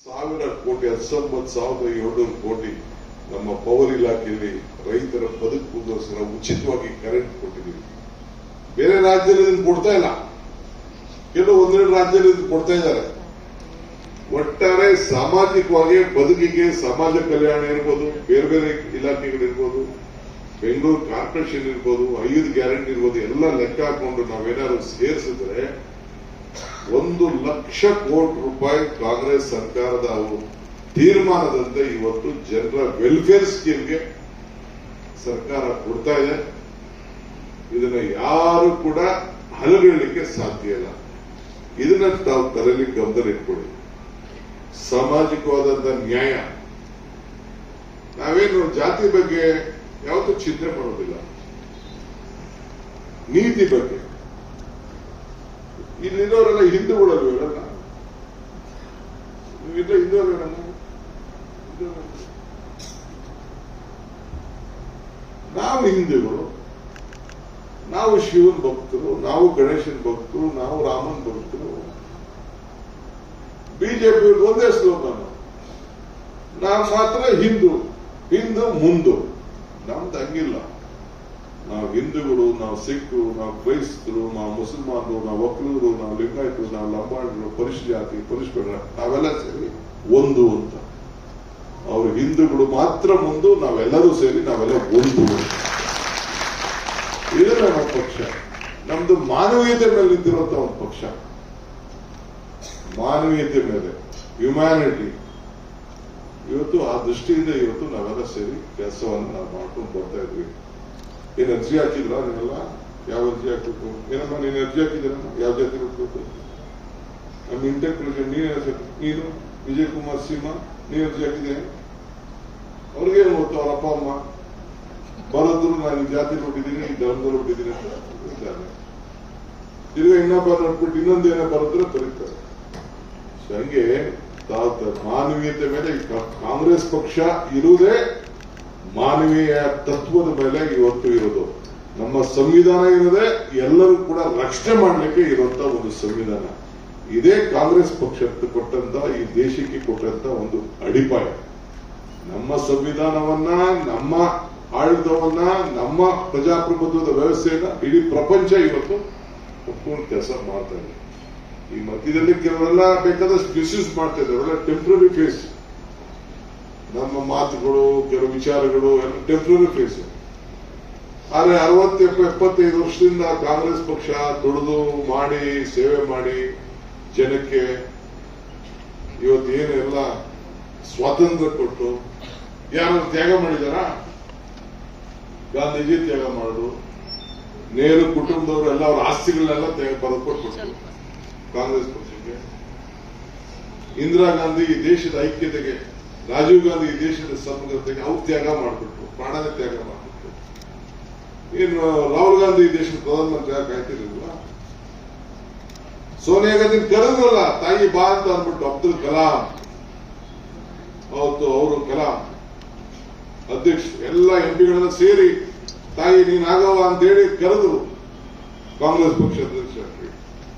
ಕೋಟಿ 19,700 ಕೋಟಿ ನಮ್ಮ ಪವರ್ ಇಲಾಖೆಯಲ್ಲಿ ರೈತರ ಬದುಕುಗೋಸ್ಕರ ಉಚಿತವಾಗಿ ಕರೆಂಟ್ ಕೊಟ್ಟಿದ್ದೀವಿ. ಬೇರೆ ರಾಜ್ಯದಲ್ಲಿ ಕೊಡ್ತಾ ಇಲ್ಲ, ಕೆಲವು ಒಂದೆರಡು ರಾಜ್ಯದಲ್ಲಿ ಕೊಡ್ತಾ ಇದ್ದಾರೆ. ಒಟ್ಟಾರೆ ಸಾಮಾಜಿಕವಾಗಿ ಬದುಕಿಗೆ ಸಮಾಜ ಕಲ್ಯಾಣ ಇರ್ಬೋದು, ಬೇರೆ ಬೇರೆ ಇಲಾಖೆಗಳಿರ್ಬೋದು, ಬೆಂಗಳೂರು ಕಾರ್ಪೊರೇಷನ್ ಇರ್ಬೋದು, 5 ಗ್ಯಾರಂಟಿ ಇರ್ಬೋದು, ಎಲ್ಲ ಲೆಕ್ಕ ಹಾಕೊಂಡು ನಾವೇನಾದ್ರು ಸೇರಿಸಿದ್ರೆ 1,00,000 ಕೋಟಿ ರೂಪಾಯಿ ಕಾಂಗ್ರೆಸ್ ಸರ್ಕಾರದ ತೀರ್ಮಾನದಂತೆ ಇವತ್ತು ಜನರ ವೆಲ್ಫೇರ್ ಸ್ಕೀಮ್ಗೆ ಸರ್ಕಾರ ಕೊಡ್ತಾ ಇದೆ. ಇದನ್ನ ಯಾರು ಕೂಡ ಹಲಗಲಿಕ್ಕೆ ಸಾಧ್ಯ ಇಲ್ಲ. ಇದನ್ನ ತಾವು ತಲೆಯಲ್ಲಿ ಗಮನದಲ್ಲಿ ಇಟ್ಕೊಳ್ಳಿ. ಸಾಮಾಜಿಕವಾದಂತ ನ್ಯಾಯ, ನಾವೇನು ಜಾತಿ ಬಗ್ಗೆ ಯಾವತ್ತೂ ಚಿಂತೆ ಮಾಡೋದಿಲ್ಲ. ನೀತಿ ಬಗ್ಗೆ ಇಲ್ಲಿರೋರೆಲ್ಲ ಹಿಂದೂಗಳಲ್ವ, ಇರಲ್ಲ ಇಲ್ಲ ಹಿಂದೂಗಳಲ್ಲ. ನಾವು ಹಿಂದೂಗಳು, ನಾವು ಶಿವನ್ ಭಕ್ತರು, ನಾವು ಗಣೇಶನ್ ಭಕ್ತರು, ನಾವು ರಾಮನ್ ಭಕ್ತರು. ಬಿಜೆಪಿ ಒಂದೇ ಸ್ಲೋಗನ್, ನಾವು ಮಾತ್ರ ಹಿಂದೂ ಮುಂದು. ನಮ್ದು ಹಂಗಿಲ್ಲ. ನಾವು ಹಿಂದೂಗಳು, ನಾವು ಸಿಖ್ರು, ನಾವು ಕ್ರೈಸ್ತರು, ನಾವು ಮುಸಲ್ಮಾನರು, ನಾವು ಒಕ್ಕಲೂರು, ನಾವು ಲಿಂಗಾಯತರು, ನಾವು ಲಂಬಾಣಿಗಳು, ಪರಿಶಿಷ್ಟ ಜಾತಿ, ಪರಿಶಿಷ್ಟ, ನಾವೆಲ್ಲ ಸೇರಿ ಒಂದು ಅಂತ. ಅವರು ಹಿಂದೂಗಳು ಮಾತ್ರ ಮುಂದು, ನಾವೆಲ್ಲರೂ ಸೇರಿ ನಾವೆಲ್ಲ ಒಂದು. ಇದು ನಮ್ಮ ಪಕ್ಷ. ನಮ್ದು ಮಾನವೀಯತೆ ಮೇಲೆ ನಿಂತಿರುವಂತ ಒಂದು ಪಕ್ಷ. ಮಾನವೀಯತೆ ಮೇಲೆ, ಹ್ಯುಮ್ಯಾನಿಟಿ. ಇವತ್ತು ಆ ದೃಷ್ಟಿಯಿಂದ ಇವತ್ತು ನಾವೆಲ್ಲ ಸೇರಿ ಕೆಲಸವನ್ನು ನಾವು ಮಾಡ್ಕೊಂಡು ಬರ್ತಾ ಇದ್ವಿ. ಏನ್ ಅರ್ಜಿ ಹಾಕಿದ್ರ ನೀವೆಲ್ಲ? ಯಾವ ಅರ್ಜಿ ಹಾಕ್ಬೇಕು? ಏನಮ್ಮ ನೀನು ಅರ್ಜಿ ಹಾಕಿದ್ದೀರಮ್ಮ? ಯಾವ ಜಾತಿ ಹುಡ್ಬೇಕು? ನಮ್ಮ ಇಂಟರ್ಪ್ರಿಟೇಷನ್ ನೀನು ವಿಜಯ್ ಕುಮಾರ್ ಸಿಂಹ ನೀನು ಅರ್ಜಿ ಹಾಕಿದ್ದೇನೆ. ಅವ್ರಿಗೇನು ಗೊತ್ತು? ಅವ್ರ ಅಪ್ಪ ಅಮ್ಮ ಬರೋದ್ರು ನಾನು ಈ ಜಾತಿ ಹುಟ್ಟಿದ್ದೀನಿ, ಈ ಧರ್ಮದಲ್ಲಿ ಹುಟ್ಟಿದ್ದೀನಿ ಅಂತ ಇದ್ದಾರೆ. ತಿರ್ಗಾ ಇನ್ನೊಬ್ಬ ನೋಡ್ಬಿಟ್ಟು ಇನ್ನೊಂದೇನೋ ಬರೋದ್ರೆ ಬರೀತಾರೆ. ಹಂಗೆ ಮಾನವೀಯತೆ ಮೇಲೆ ಕಾಂಗ್ರೆಸ್ ಪಕ್ಷ ಇರುವುದೇ ಮಾನವೀಯ ತತ್ವದ ಮೇಲೆ ಇವತ್ತು ಇರೋದು. ನಮ್ಮ ಸಂವಿಧಾನ ಇರೋದೇ ಎಲ್ಲರೂ ಕೂಡ ರಕ್ಷಣೆ ಮಾಡಲಿಕ್ಕೆ ಇರುವಂತ ಒಂದು ಸಂವಿಧಾನ. ಇದೇ ಕಾಂಗ್ರೆಸ್ ಪಕ್ಷ ಕೊಟ್ಟಂತ, ಈ ದೇಶಕ್ಕೆ ಕೊಟ್ಟಂತ ಒಂದು ಅಡಿಪಾಯ. ನಮ್ಮ ಸಂವಿಧಾನವನ್ನ, ನಮ್ಮ ಆಡಳಿತವನ್ನ, ನಮ್ಮ ಪ್ರಜಾಪ್ರಭುತ್ವದ ವ್ಯವಸ್ಥೆಯನ್ನ ಇಡೀ ಪ್ರಪಂಚ ಇವತ್ತು ಒಪ್ಕೊಂಡು ಕೆಲಸ ಮಾಡ್ತಾ ಇದೆ. ಈ ಮಧ್ಯದಲ್ಲಿ ಕೆಲವರೆಲ್ಲ ಬೇಕಾದಷ್ಟು ಮಿಸ್ಯೂಸ್ ಮಾಡ್ತಾ ಇದ್ದಾರೆ. ಅವರೆಲ್ಲ ಟೆಂಪ್ರರಿ ಫೇಸ್. ನಮ್ಮ ಮಾತುಗಳು, ಕೆಲವು ವಿಚಾರಗಳು ಎಲ್ಲ ಟೆಂಪ್ರರಿ ಫೇಸ್. ಆದ್ರೆ 60-75 ವರ್ಷದಿಂದ ಕಾಂಗ್ರೆಸ್ ಪಕ್ಷ ದುಡಿದು ಮಾಡಿ, ಸೇವೆ ಮಾಡಿ ಜನಕ್ಕೆ ಇವತ್ತು ಏನೆಲ್ಲ ಸ್ವಾತಂತ್ರ್ಯ ಕೊಟ್ಟು ಯಾರು ತ್ಯಾಗ ಮಾಡಿದಾರ? ಗಾಂಧೀಜಿ ತ್ಯಾಗ ಮಾಡಿದ್ರು, ನೆಹರು ಕುಟುಂಬದವರು ಎಲ್ಲ ಅವರ ಆಸ್ತಿಗಳನ್ನೆಲ್ಲ ಬರೆದುಕೊಟ್ಟು ಕಾಂಗ್ರೆಸ್ ಪಕ್ಷಕ್ಕೆ. ಇಂದಿರಾ ಗಾಂಧಿ ಈ ದೇಶದ ಐಕ್ಯತೆಗೆ, ರಾಜೀವ್ ಗಾಂಧಿ ಈ ದೇಶದ ಸಮಗ್ರತೆಗೆ ಅವ್ರು ತ್ಯಾಗ ಮಾಡಿಬಿಟ್ರು, ಪ್ರಾಣನೇ ತ್ಯಾಗ ಮಾಡಿಬಿಟ್ರು. ಏನು ರಾಹುಲ್ ಗಾಂಧಿ ಈ ದೇಶದ ಪ್ರಧಾನಮಂತ್ರಿ ಕಾಯ್ತಿರ್ಲಿಲ್ವಾ? ಸೋನಿಯಾ ಗಾಂಧಿ ಕರೆದ್ರಲ್ಲ, ತಾಯಿ ಬಾ ಅಂತ ಅಂದ್ಬಿಟ್ಟು. ಅಬ್ದುಲ್ ಕಲಾಂ ಅವತ್ತು ಅವರು ಕಲಾಂ ಅಧ್ಯಕ್ಷ ಎಲ್ಲ ಎಂಪಿಗಳೆಲ್ಲ ಸೇರಿ ತಾಯಿ ನೀನಾಗವ ಅಂತ ಹೇಳಿ ಕರೆದ್ರು ಕಾಂಗ್ರೆಸ್ ಪಕ್ಷ ಅಧ್ಯಕ್ಷ.